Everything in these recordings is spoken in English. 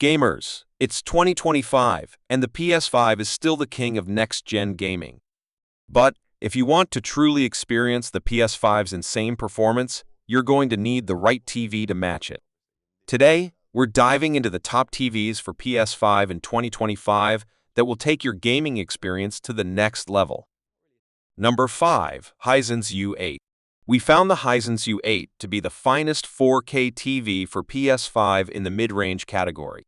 Gamers, it's 2025, and the PS5 is still the king of next-gen gaming. But if you want to truly experience the PS5's insane performance, you're going to need the right TV to match it. Today, we're diving into the top TVs for PS5 in 2025 that will take your gaming experience to the next level. Number 5. Hisense U8. We found the Hisense U8 to be the finest 4K TV for PS5 in the mid-range category.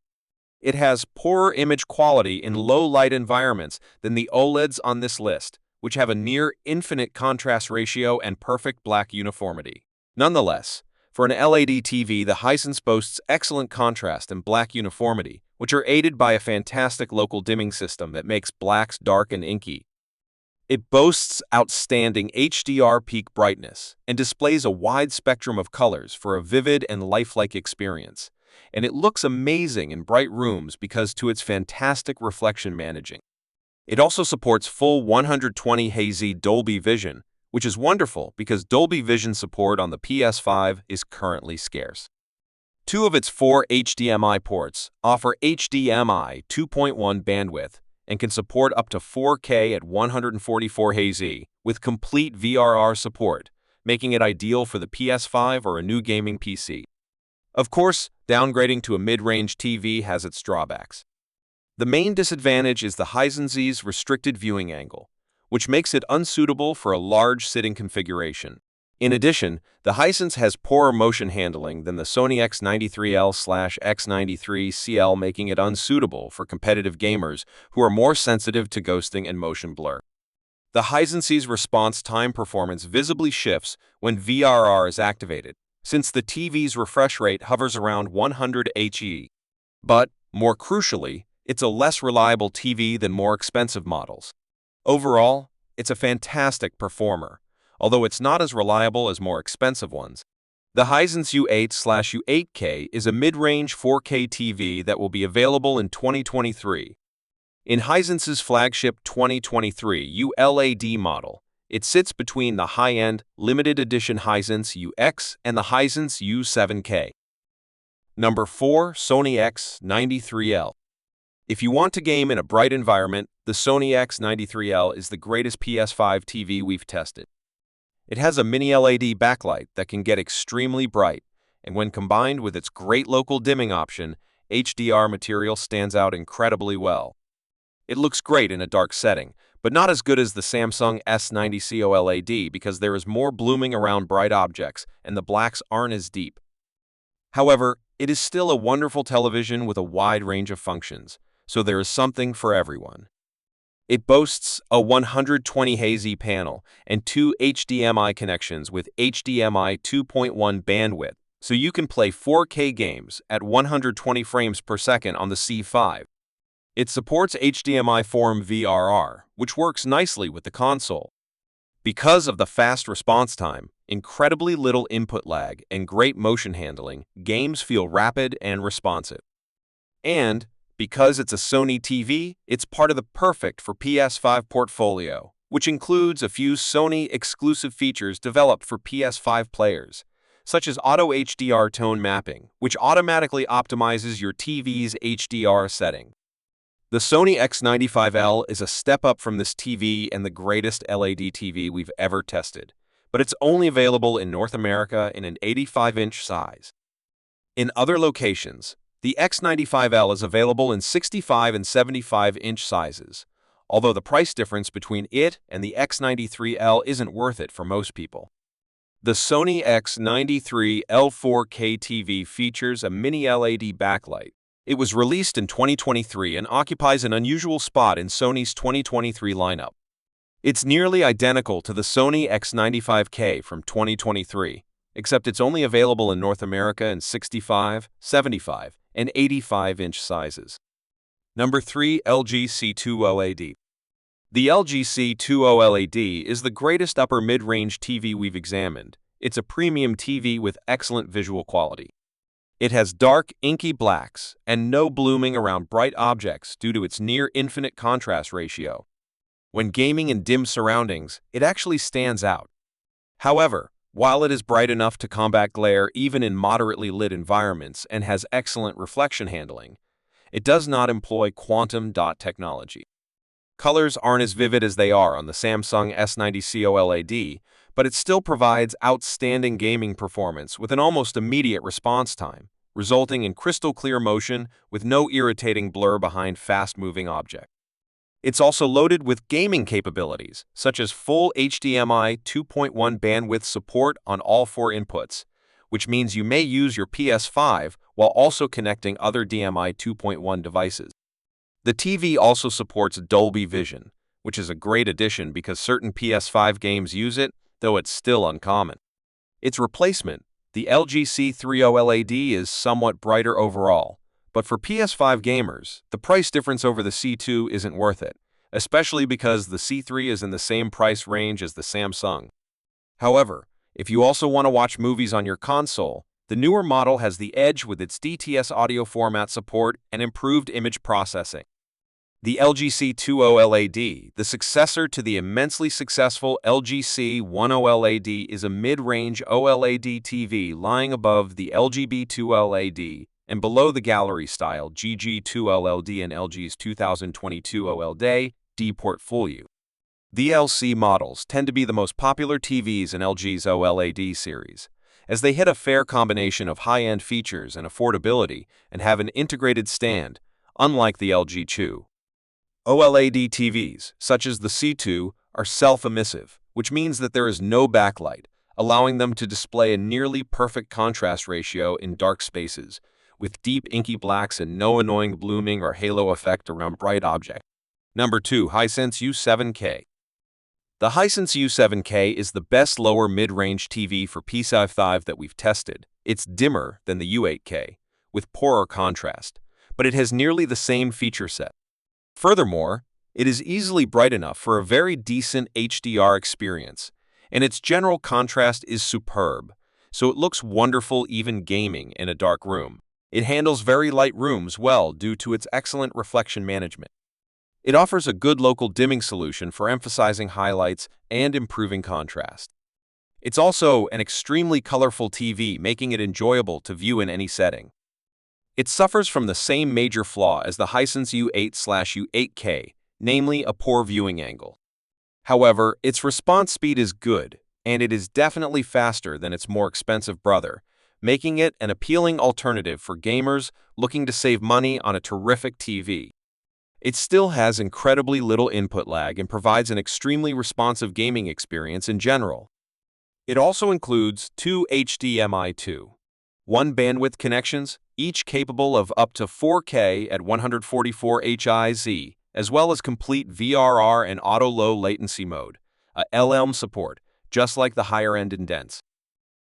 It has poorer image quality in low-light environments than the OLEDs on this list, which have a near-infinite contrast ratio and perfect black uniformity. Nonetheless, for an LED TV, the Hisense boasts excellent contrast and black uniformity, which are aided by a fantastic local dimming system that makes blacks dark and inky. It boasts outstanding HDR peak brightness and displays a wide spectrum of colors for a vivid and lifelike experience, and it looks amazing in bright rooms because to its fantastic reflection managing. It also supports full 120Hz Dolby Vision, which is wonderful because Dolby Vision support on the PS5 is currently scarce. Two of its 4 HDMI ports offer HDMI 2.1 bandwidth and can support up to 4K at 144Hz with complete VRR support, making it ideal for the PS5 or a new gaming PC. Of course, downgrading to a mid-range TV has its drawbacks. The main disadvantage is the Hisense's restricted viewing angle, which makes it unsuitable for a large sitting configuration. In addition, the Hisense has poorer motion handling than the Sony X93L/X93CL, making it unsuitable for competitive gamers who are more sensitive to ghosting and motion blur. The Hisense's response time performance visibly shifts when VRR is activated, since the TV's refresh rate hovers around 100 Hz. But, more crucially, it's a less reliable TV than more expensive models. Overall, it's a fantastic performer, although it's not as reliable as more expensive ones. The Hisense U8/U8K is a mid-range 4K TV that will be available in 2023. In Hisense's flagship 2023 ULED model, it sits between the high-end, limited edition Hisense UX and the Hisense U7K. Number 4. Sony X93L. If you want to game in a bright environment, the Sony X93L is the greatest PS5 TV we've tested. It has a mini LED backlight that can get extremely bright, and when combined with its great local dimming option, HDR material stands out incredibly well. It looks great in a dark setting, but not as good as the Samsung S90 OLED because there is more blooming around bright objects and the blacks aren't as deep. However, it is still a wonderful television with a wide range of functions, so there is something for everyone. It boasts a 120Hz panel and 2 HDMI connections with HDMI 2.1 bandwidth, so you can play 4K games at 120 frames per second on the C5. It supports HDMI Form VRR, which works nicely with the console. Because of the fast response time, incredibly little input lag, and great motion handling, games feel rapid and responsive. And because it's a Sony TV, it's part of the perfect for PS5 portfolio, which includes a few Sony-exclusive features developed for PS5 players, such as Auto HDR tone mapping, which automatically optimizes your TV's HDR setting. The Sony X95L is a step up from this TV and the greatest LED TV we've ever tested, but it's only available in North America in an 85-inch size. In other locations, the X95L is available in 65 and 75-inch sizes, although the price difference between it and the X93L isn't worth it for most people. The Sony X93L 4K TV features a mini LED backlight. It was released in 2023 and occupies an unusual spot in Sony's 2023 lineup. It's nearly identical to the Sony X95K from 2023, except it's only available in North America in 65, 75, and 85-inch sizes. Number 3. LG C2 OLED. The LG C2 OLED is the greatest upper mid-range TV we've examined. It's a premium TV with excellent visual quality. It has dark, inky blacks and no blooming around bright objects due to its near-infinite contrast ratio. When gaming in dim surroundings, it actually stands out. However, while it is bright enough to combat glare even in moderately lit environments and has excellent reflection handling, It does not employ quantum dot technology. Colors aren't as vivid as they are on the Samsung S90 OLED, but it still provides outstanding gaming performance with an almost immediate response time, resulting in crystal clear motion with no irritating blur behind fast-moving objects. It's also loaded with gaming capabilities, such as full HDMI 2.1 bandwidth support on all 4 inputs, which means you may use your PS5 while also connecting other DMI 2.1 devices. The TV also supports Dolby Vision, which is a great addition because certain PS5 games use it, though it's still uncommon. Its replacement, the LG C3 OLED, is somewhat brighter overall, but for PS5 gamers, the price difference over the C2 isn't worth it, especially because the C3 is in the same price range as the Samsung. However, if you also want to watch movies on your console, the newer model has the edge with its DTS audio format support and improved image processing. The LG C2 OLED, the successor to the immensely successful LG C1 OLED, is a mid-range OLED TV lying above the LG B2 OLED and below the gallery-style GG2 OLED and LG's 2022 OLED portfolio. The LC models tend to be the most popular TVs in LG's OLED series, as they hit a fair combination of high-end features and affordability and have an integrated stand, unlike the LG Chu. OLED TVs, such as the C2, are self-emissive, which means that there is no backlight, allowing them to display a nearly perfect contrast ratio in dark spaces, with deep inky blacks and no annoying blooming or halo effect around bright objects. Number 2. Hisense U7K. The Hisense U7K is the best lower mid-range TV for PS5 that we've tested. It's dimmer than the U8K, with poorer contrast, but it has nearly the same feature set. Furthermore, it is easily bright enough for a very decent HDR experience, and its general contrast is superb, so it looks wonderful even gaming in a dark room. It handles very light rooms well due to its excellent reflection management. It offers a good local dimming solution for emphasizing highlights and improving contrast. It's also an extremely colorful TV, making it enjoyable to view in any setting. It suffers from the same major flaw as the Hisense U8/U8K, namely a poor viewing angle. However, its response speed is good, and it is definitely faster than its more expensive brother, making it an appealing alternative for gamers looking to save money on a terrific TV. It still has incredibly little input lag and provides an extremely responsive gaming experience in general. It also includes 2 HDMI 2.1 bandwidth connections, each capable of up to 4K at 144 Hz, as well as complete VRR and auto low latency mode, a LM support, just like the higher-end indents.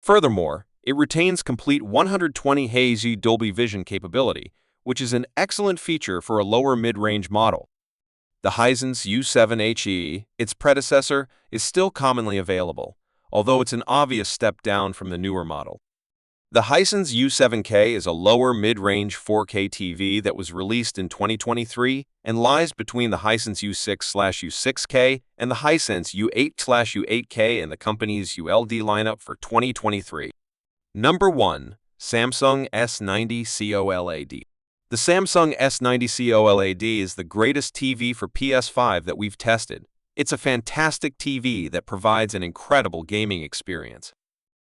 Furthermore, it retains complete 120 Hz Dolby Vision capability, which is an excellent feature for a lower mid-range model. The Hisense U7HE, its predecessor, is still commonly available, although it's an obvious step down from the newer model. The Hisense U7K is a lower mid-range 4K TV that was released in 2023 and lies between the Hisense U6/U6K and the Hisense U8/U8K in the company's ULD lineup for 2023. Number 1. Samsung S90 OLED. The Samsung S90 OLED is the greatest TV for PS5 that we've tested. It's a fantastic TV that provides an incredible gaming experience.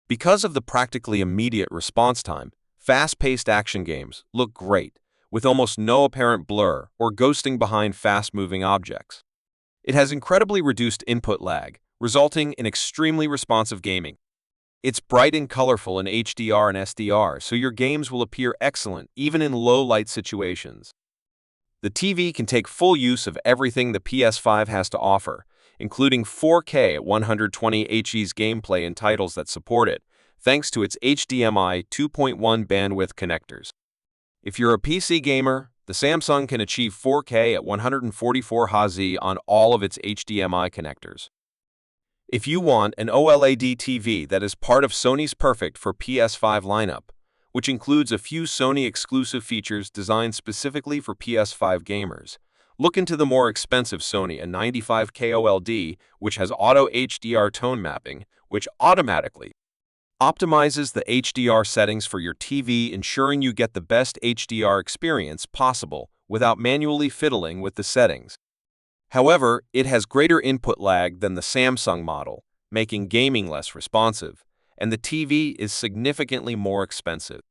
Because of the practically immediate response time, fast-paced action games look great, with almost no apparent blur or ghosting behind fast-moving objects. It has incredibly reduced input lag, resulting in extremely responsive gaming. It's bright and colorful in HDR and SDR, so your games will appear excellent even in low-light situations. The TV can take full use of everything the PS5 has to offer, including 4K at 120 Hz gameplay and titles that support it, thanks to its HDMI 2.1 bandwidth connectors. If you're a PC gamer, the Samsung can achieve 4K at 144 Hz on all of its HDMI connectors. If you want an OLED TV that is part of Sony's perfect for PS5 lineup, which includes a few Sony-exclusive features designed specifically for PS5 gamers, look into the more expensive Sony A95K OLED, which has auto HDR tone mapping, which automatically optimizes the HDR settings for your TV, ensuring you get the best HDR experience possible without manually fiddling with the settings. However, it has greater input lag than the Samsung model, making gaming less responsive, and the TV is significantly more expensive.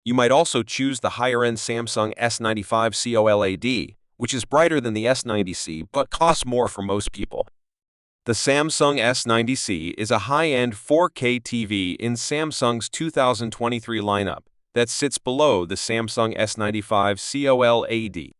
You might also choose the higher-end Samsung S95 COLED, which is brighter than the S90C but costs more for most people. The Samsung S90C is a high-end 4K TV in Samsung's 2023 lineup that sits below the Samsung S95 COLED.